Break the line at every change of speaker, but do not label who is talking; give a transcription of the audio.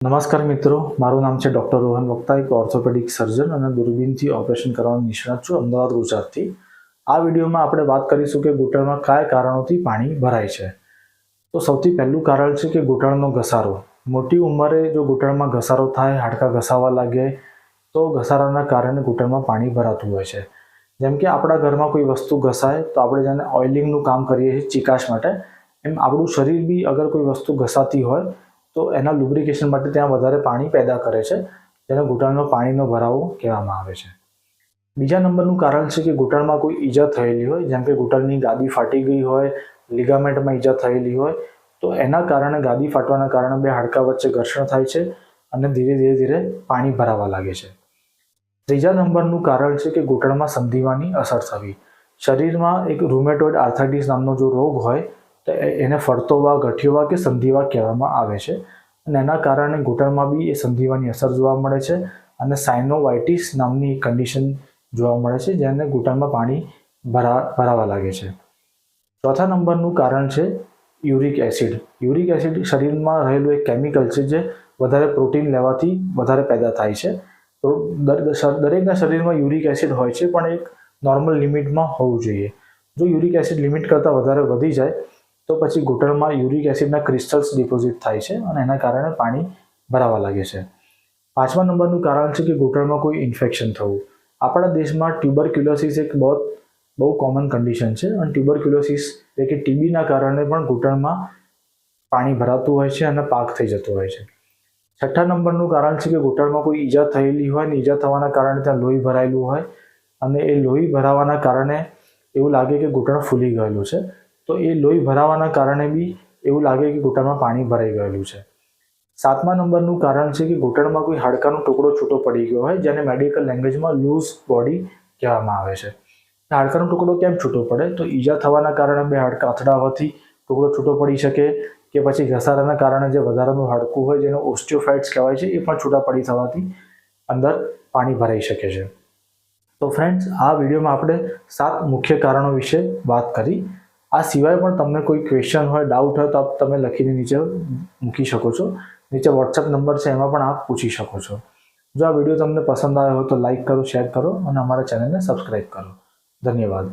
નમસ્કાર મિત્રો, મારું નામ છે ડૉક્ટર રોહન વક્તા, એક ઓર્થોપેડિક સર્જન અને દૂરબીનથી ઓપરેશન કરવાનો નિષ્ણાત છું અમદાવાદ, ગુજરાતથી. આ વિડીયોમાં આપણે વાત કરીશું કે ઘૂંટણમાં કયા કારણોથી પાણી ભરાય છે. તો સૌથી પહેલું કારણ છે કે ઘૂંટણનો ઘસારો. મોટી ઉંમરે જો ઘૂંટણમાં ઘસારો થાય, હાડકાં ઘસાવા લાગે તો ઘસારાના કારણે ઘૂંટણમાં પાણી ભરાતું હોય છે. જેમ કે આપણા ઘરમાં કોઈ વસ્તુ ઘસાય તો આપણે જેને ઓઇલિંગનું કામ કરીએ છીએ ચિકાશ માટે, એમ આપણું શરીર બી અગર કોઈ વસ્તુ ઘસાતી હોય તો એના લુબ્રિકેશન માટે ત્યાં વધારે પાણી પેદા કરે છે, જેને ઘૂંટણનો પાણીનો ભરાવો કહેવામાં આવે છે. બીજા નંબરનું કારણ છે કે ઘૂંટણમાં કોઈ ઈજા થયેલી હોય, જેમ કે ઘૂંટણની ગાદી ફાટી ગઈ હોય, લિગામેન્ટમાં ઈજા થયેલી હોય, તો એના કારણે ગાદી ફાટવાના કારણે બે હાડકાં વચ્ચે ઘર્ષણ થાય છે અને ધીરે ધીરે પાણી ભરાવા લાગે છે. ત્રીજા નંબરનું કારણ છે કે ઘૂંટણમાં સંધિવાની અસર થવી. શરીરમાં એક રૂમેટોઇડ આર્થરાઇટિસ નામનો જો રોગ હોય તો એને ફરતોવા, ગઠિયોવા કે સંધિવા કહેવામાં આવે છે, અને એના કારણે ઘૂંટણમાં બી એ સંધિવાની અસર જોવા મળે છે અને સાઇનોવાઇટિસ નામની કન્ડિશન જોવા મળે છે, જેને ઘૂંટણમાં પાણી ભરાવા લાગે છે. ચોથા નંબરનું કારણ છે યુરિક એસિડ. યુરિક એસિડ શરીરમાં રહેલું એક કેમિકલ છે જે વધારે પ્રોટીન લેવાથી વધારે પેદા થાય છે. તો દરેકના શરીરમાં યુરિક એસિડ હોય છે, પણ એક નોર્મલ લિમિટમાં હોવું જોઈએ. જો યુરિક એસિડ લિમિટ કરતાં વધારે વધી જાય તો પછી ઘૂંટણમાં યુરિક એસિડના ક્રિસ્ટલ્સ ડિપોઝિટ થાય છે અને એના કારણે પાણી ભરાવા લાગે છે. પાંચમા નંબરનું કારણ છે કે ઘૂંટણમાં કોઈ ઇન્ફેક્શન થવું. આપણા દેશમાં ટ્યુબરક્યુલોસિસ એક બહુ કોમન કન્ડિશન છે, અને ટ્યુબરક્યુલોસિસ એટલે કે ટીબીના કારણે પણ ઘૂંટણમાં પાણી ભરાતું હોય છે અને પાક થઈ જતો હોય છે. છઠ્ઠા નંબરનું કારણ છે કે ઘૂંટણમાં કોઈ ઈજા થયેલી હોય, ને ઈજા થવાના કારણે ત્યાં લોહી ભરાયેલું હોય અને એ લોહી ભરાવાના કારણે એવું લાગે કે ઘૂંટણ ફૂલી ગયેલું છે, તો એ લોહી ભરાવાના કારણે બી એવું લાગે કે ઘૂંટણમાં પાણી ભરાઈ ગયેલું છે. સાતમા નંબરનું કારણ છે કે ઘૂંટણમાં કોઈ હાડકાનો ટુકડો છૂટો પડી ગયો હોય, જેને મેડિકલ લેંગ્વેજમાં લૂઝ બોડી કહેવામાં આવે છે. હાડકાનો ટુકડો કેમ છૂટો પડે? તો ઈજા થવાના કારણે બે હાડકાં અથડાવાથી ટુકડો છૂટો પડી શકે, કે પછી ઘસારાના કારણે જે વધારાનું હાડકું હોય, જેને ઓસ્ટિયોફાઇટ્સ કહેવાય છે, એ પણ છૂટા પડી થવાથી અંદર પાણી ભરાઈ શકે છે. તો ફ્રેન્ડ્સ, આ વિડીયોમાં આપણે 7 મુખ્ય કારણો વિશે વાત કરી. આ સિવાય પણ તમને કોઈ ક્વેશ્ચન હોય, ડાઉટ હોય તો તમે લખીને નીચે મૂકી શકો છો. નીચે વોટ્સએપ નંબર છે, એમાં પણ આપ પૂછી શકો છો. જો આ વિડીયો તમને પસંદ આવ્યો હોય તો લાઇક કરો, શેર કરો અને અમારા ચેનલને સબસ્ક્રાઈબ કરો. ધન્યવાદ.